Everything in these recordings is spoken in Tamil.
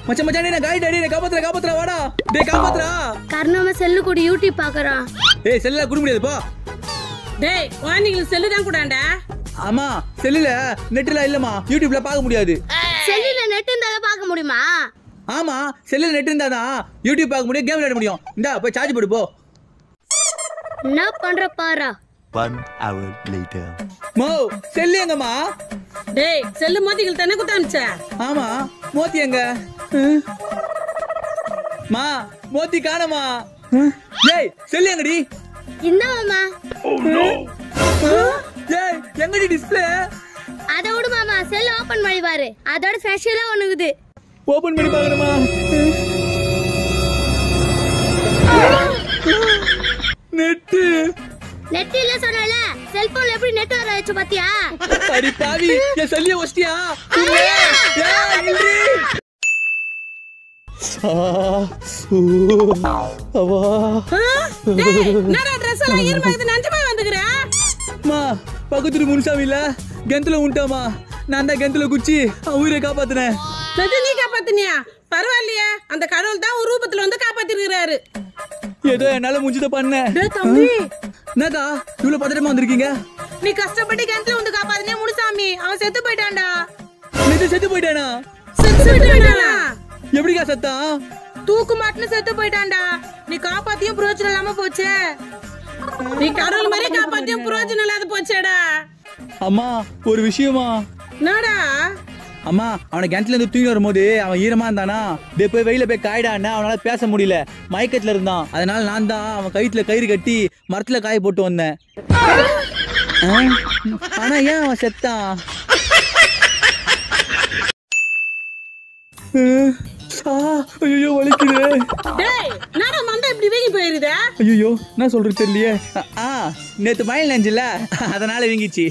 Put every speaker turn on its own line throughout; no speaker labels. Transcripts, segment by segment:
மச்சான் மச்சான் நான் கைட் அடி காப்பாத்துற வாடா டேய் காப்பாத்துறா
கர்ணம செல்லு கூட யூடியூப் பார்க்கறான்
டேய் செல்ல குடு முடியாது போ
டேய் வாணிக்கு செல்லு தான் கூடாண்டா
ஆமா செல்லுல நெட்ல இல்லமா யூடியூப்ல பார்க்க முடியாது
செல்லுல நெட் இருந்தால பார்க்க முடியுமா
ஆமா செல்லுல நெட் இருந்தாதான் யூடியூப் பார்க்க முடியும் கேம் விளையாட முடியும் இந்தா போய் சார்ஜ் போடு போ
என்ன பண்ற பாரா
1 hour later
மோ செல்லு எங்கம்மா
டேய் செல்லு மோதிகள் தானே குத்தாம்ச்ச
ஆமா மோத்தி எங்க மா மோத்தி காணோமா டேய் செல்லு எங்கடி
இந்த மாமா
டேய் எங்கடி டிஸ்ப்ளே
அத விடு மாமா செல் ஓபன் பண்ணி பாரு அதோட ஸ்பெஷலா ஒண்ணுக்குது
ஓபன் பண்ணி பாக்கணுமா நெட்
நெட் இல்ல சொன்னல செல்போன்ல எப்படி நெட் வர வச்சு பாத்தியா
அடி பாவி என் செல்லிய வச்சிட்டியா ஏய் இல்ரி அவா
டேய் என்னடா Dress எல்லாம் ஈரமாகுது நஞ்சமா வந்துக்கற
மா பக்கத்துல முன்சாமி இல்ல கெந்தல உண்டாமா நான் தான் கெந்தல குச்சி உயிரை காப்பாத்துனேன்
நீ காப்பாத்தினியா பரவாயில்லையே அந்த கடவுள் தான் ஒரு ரூபத்துல வந்து காப்பாத்திருக்காரு
ஏதோ என்னால முடிஞ்சத பண்ணேன்
டேய் தம்பி
என்னக்கா இவ்வளவு பதட்டமா வந்திருக்கீங்க
நீ கஷ்டப்பட்டு கிணத்துல வந்து காப்பாத்தினே முனுசாமி அவன் செத்து போயிட்டான்டா
செத்து போயிட்டானா
செத்து போயிட்டானா
எப்படிக்கா சத்தா
தூக்கு மாட்டுல செத்து போயிட்டான்டா நீ காப்பாத்தியும் பிரயோஜனம் இல்லாம போச்சே நீ கடவுள் மாதிரி காப்பாத்தியும் பிரயோஜனம் இல்லாத போச்சேடா
அம்மா ஒரு விஷயமா
என்னடா
அம்மா அவனை கிணத்துல இருந்து தூங்கி வரும்போது அவன் ஈரமா இருந்தானா போய் வெயில போய் காயிடான்னு அவனால பேச முடியல மயக்கத்துல இருந்தான் அதனால நான் தான் அவன் கயித்துல கயிறு கட்டி மரத்துல காய போட்டு வந்தேன் ஆனா ஏன் அவன் செத்தான் ஐயோ வலிக்குது
டேய் என்னடா மண்டை இப்படி வீங்கி போயிருதே
ஐயோ என்ன சொல்றது தெரியலையே நேத்து மயில் நெஞ்சில அதனால வீங்கிச்சு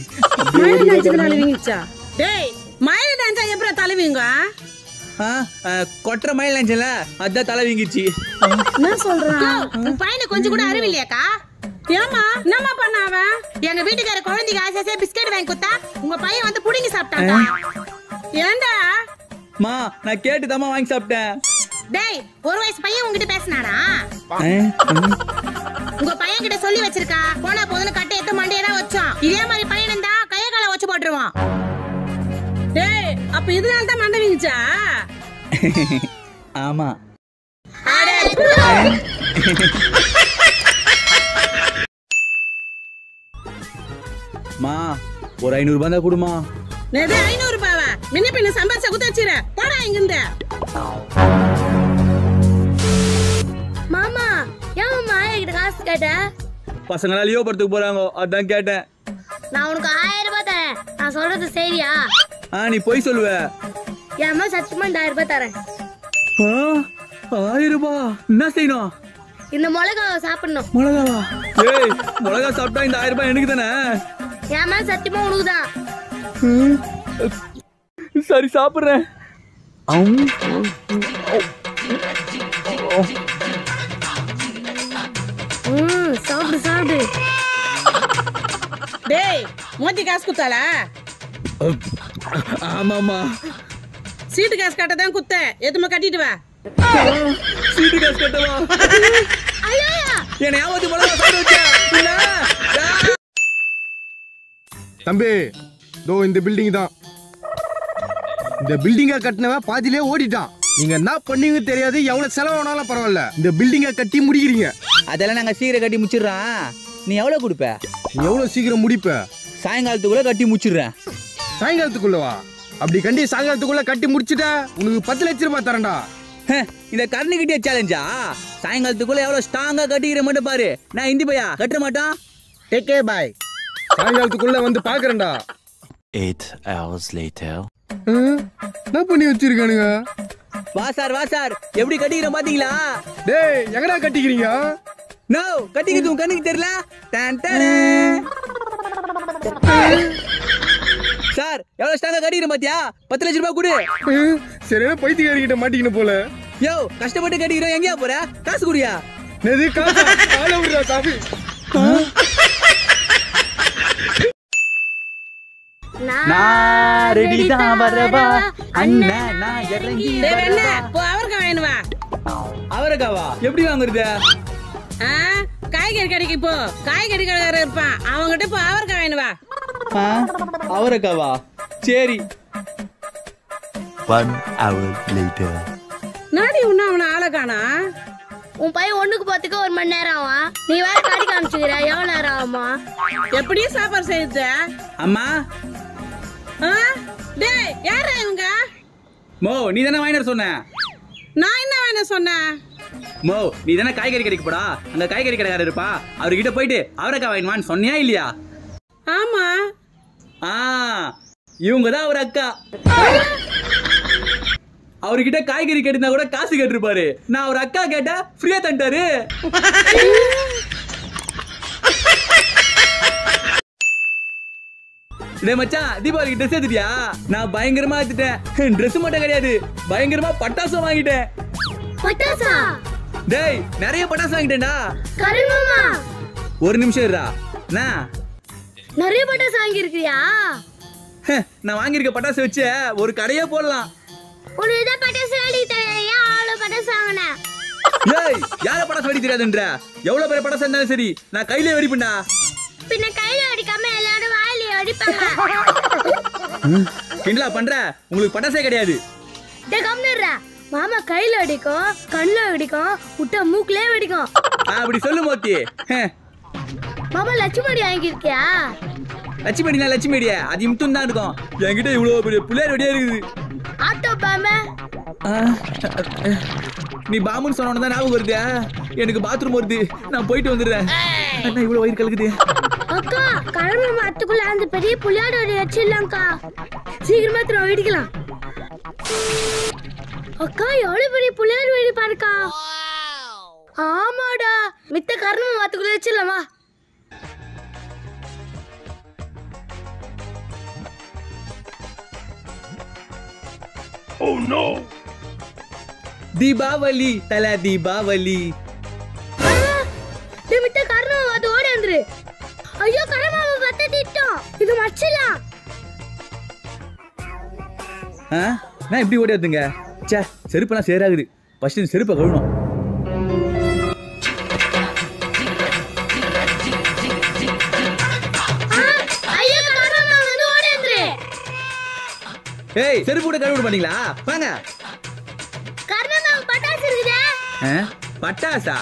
மயில நஞ்சதுனால வீங்கிச்சா டேய் மயில நஞ்சா எப்பற தலை வீங்க
கொட்டற மயில் நெஞ்சில அதான் தலை வீங்கிச்சு
என்ன சொல்றான் உன் பையனை கொஞ்சம் கூட அறிவில்லையாக்கா ஏமா என்னம்மா பண்ண அவன் எங்க வீட்டுக்கார குழந்தைக்கு ஆசையா பிஸ்கட் வாங்கி கொடுத்தா உங்க பையன் வந்து புடிங்கி சாப்பிட்டாங்க ஏண்டா
மா நான் கேட்டுதாம்மா வாங்கி சாப்பிட்டேன்
டேய் ஒரு வயசு பையன் உன்கிட்ட பேசினானா உங்க பையன் கிட்ட சொல்லி வச்சிருக்கா போனா போதுன்னு கட்டை எடுத்து மண்டையதான் வச்சான் இதே மாதிரி பையன் இருந்தா கைய கால வச்சு போட்டுருவான் டேய் அப்ப இதனால தான் மண்டை வீங்கிச்சா
ஆமா மா ஒரு 500 ரூபாய் தான் கொடுமா
நேது 500 ரூபாவா முன்ன பின்ன சம்பாரிச்ச குத்தாச்சிர போடா இங்க இருந்து
மாமா ஏன் மாமா என்கிட்ட காசு கேட்ட
பசங்களா லியோ படத்துக்கு போறாங்க அதான் கேட்டேன்
நான் உனக்கு 1000 ரூபாய் தரேன் நான் சொல்றது சரியா
நீ போய் சொல்லுவ
ஏமா சத்தியமா 1000 ரூபாய் தரேன்
1000 ரூபாய் என்ன செய்யணும்
இந்த மிளகாவை சாப்பிடணும்
மிளகாவா ஏய் மிளகா சாப்பிட்டா இந்த 1000 ரூபாய் எனக்கு தானே
ஏமா சத்தியமா உனக்குதான்
சரி சாப்பிடுறேன்
சாப்பிடு சாப்பிடு
டேய் மோதி காசு குத்தாளா
ஆமாமா
சீட்டு காசு கட்ட தான் குத்தேன் எதுமே கட்டிட்டு வா
சீட்டு காசு கட்டவா
ஐயோ
என்ன யாவது மிளகா சாப்பிட வச்சா
தம்பி தோ இந்த பில்டிங் தான் இந்த பில்டிங்கை கட்டினவன் பாதியிலே ஓடிட்டான் நீங்க என்ன பண்ணீங்க தெரியாது எவ்வளவு செலவானாலும் பரவாயில்ல இந்த பில்டிங்கை கட்டி முடிக்கிறீங்க
அதெல்லாம் நாங்க சீக்கிரம் கட்டி முடிச்சிடுறோம் நீ எவ்வளவு கொடுப்ப
நீ எவ்வளவு சீக்கிரம் முடிப்ப
சாயங்காலத்துக்குள்ள கட்டி முடிச்சிடுறேன்
சாயங்காலத்துக்குள்ளவா அப்படி கண்டி சாயங்காலத்துக்குள்ள கட்டி முடிச்சுட்ட உனக்கு 10 லட்சம் ரூபாய் தரேன்டா
இந்த கர்ணி கிட்டே சேலஞ்சா சாயங்காலத்துக்குள்ள எவ்வளவு ஸ்ட்ராங்கா கட்டிக்கிற மட்டும் பாரு நான் இந்தி பையா கட்ட மாட்டான்
டேக்கே பாய் சாயங்காலத்துக்குள்ள வந்து பாக்குறேன்டா
8 hours later
என்ன பண்ணி வச்சிருக்கானுங்க
வா சார் எப்படி கட்டிக்கிற பாத்தீங்களா
டேய் எங்கடா கட்டிக்கிறீங்க
நோ கட்டிக்கிறது உன் கண்ணுக்கு தெரியல சார் எவ்வளவு ஸ்ட்ராங்கா கட்டிக்கிற பாத்தியா 10 லட்சம் ரூபாய் கொடு
சரியான பைத்தியக்காரிகிட்ட மாட்டிக்கணும் போல
யோ கஷ்டப்பட்டு கட்டிக்கிறோம் எங்கயா போற காசு குடியா
நெது காசா கால விடுறா காபி
நான்
தேடிதான் வரவா அண்ணன் நான் இறங்கி
டேய் வெண்ணே,
வரவா.
போ அவர்க்காய் வாங்கினு வா.
அவரைக்காவா எப்படி வாங்குறது?
ஆ, காய்கறி கடைக்கு போ, காய்கறி கடைக்காரர் இருப்பான், அவங்கிட்ட போ அவர்க்காய் வாங்கினு வா.
அவரைக்காவா? சரி.
1 hour later.
நாடி இன்னும் அவனை ஆளை காணா.
உன் பையன் ஒண்ணுக்கு போறதுக்கு 1 மணி நேரம் ஆகும். நீ வேற கடைக்கு அனுப்பிச்சுக்கிற, எவ்வளவு நேரம் ஆகுமா?
எப்படியும் சாப்பாடு செய்யுது.
அம்மா
ஆ, டேய் யாரா இவங்க?
மோ நீ தானே வாங்கிட்டு சொன்ன?
நான் என்ன வேணும் சொன்னேன்?
மோ நீ தானே காய்கறி கடைக்கு போடா, அங்க காய்கறி கடைக்காரர் இருப்பா, அவர்கிட்ட போயிட்டு அவரைக்காய் வாங்கினு சொன்னியா இல்லையா?
ஆமா.
இவங்க தான் அவர் அக்கா. அவர்கிட்ட காய்கறி கேட்டிருந்தா கூட காசு கேட்டிருப்பாரு. நான் அவர் அக்கா கேட்டா ஃப்ரீயா தந்துட்டாரு. டேய் மச்சான், தீபாவளிக்கு ட்ரெஸ் எடுத்துட்டியா? நான் பயங்கரமா எடுத்துட்டேன். ட்ரெஸ் மட்டும் கிடையாது, பயங்கரமா பட்டாசும் வாங்கிட்டேன்.
பட்டாசா?
டேய் நிறைய பட்டாசு வாங்கிட்டேன்டா.
கருமாமா,
ஒரு நிமிஷம் இருடா. என்ன
நிறைய பட்டாசு வாங்கியிருக்கியா?
நான் வாங்கியிருக்க பட்டாசு வச்சு ஒரு கடையே போடலாம்.
உனக்கு தான் பட்டாசு வெடிக்க தெரியாது, அவ்வளவு பட்டாசு வாங்கின?
ஏய் யார பட்டாசு வெடி தெரியாதுன்ற? எவ்வளவு பெரிய பட்டாசு இருந்தாலும் சரி நான் கையிலே வெடிப்பேன்டா.
பின்ன கையில வெடிக்காம எல்லாரும் வாயில வெடிப்பாங்க.
கிண்டலா பண்ற? உங்களுக்கு பட்டாசே கிடையாது.
டேய் கம்மிடுறா. மாமா கையில வெடிக்கும், கண்ணுல வெடிக்கும், விட்டா மூக்குலயே வெடிக்கும்.
அப்படி சொல்லு மோத்தி.
மாமா லட்சுமடி வாங்கியிருக்கியா?
லட்சுமிடினா லட்சுமிடியா அது இம்தும் தான் இருக்கும். என்கிட்ட இவ்வளவு பெரிய புள்ளையார் வெடியா இருக்குது.
ஆட்டோ பாமே.
நீ பாமுன்னு சொன்ன தான் ஞாபகம் வருது. எனக்கு பாத்ரூம் வருது, நான் போயிட்டு வந்துடுறேன். அண்ணா இவ்வளவு வயிறு கலக்குது.
அக்கா கடமை மாத்துக்குள்ள அந்த பெரிய புள்ளியாட வச்சிடலாம்க்கா. சீக்கிரமா திரு வெடிக்கலாம். அக்கா எவ்வளவு பெரிய புள்ளியார் வெடி பாருக்கா. ஆமாடா, மித்த கர்ம மாத்துக்குள்ள வச்சிடலாமா?
தீபாவளி தல தீபாவளி.
மித்த கர்ம மாத்து ஓடி வந்துரு. ஐயோ கடமாவை பத்த திட்டம், இது மச்சிலாம்.
நான் இப்படி ஓடி வந்துங்க. சே செருப்பெல்லாம் சேராகுது. ஃபர்ஸ்ட் செருப்பை கழுவணும். ஏய் செருப்பு கூட கழுவிட மாட்டீங்களா? வாங்க.
கர்மமாவு பட்டாசு இருக்குதே.
பட்டாசா?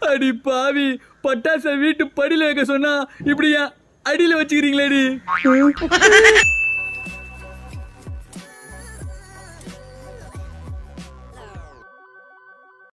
அடி பாவி, பட்டாச வீட்டு படியில வைக்க சொன்னா இப்படியா அடியில வச்சுக்கிறீங்களேடி?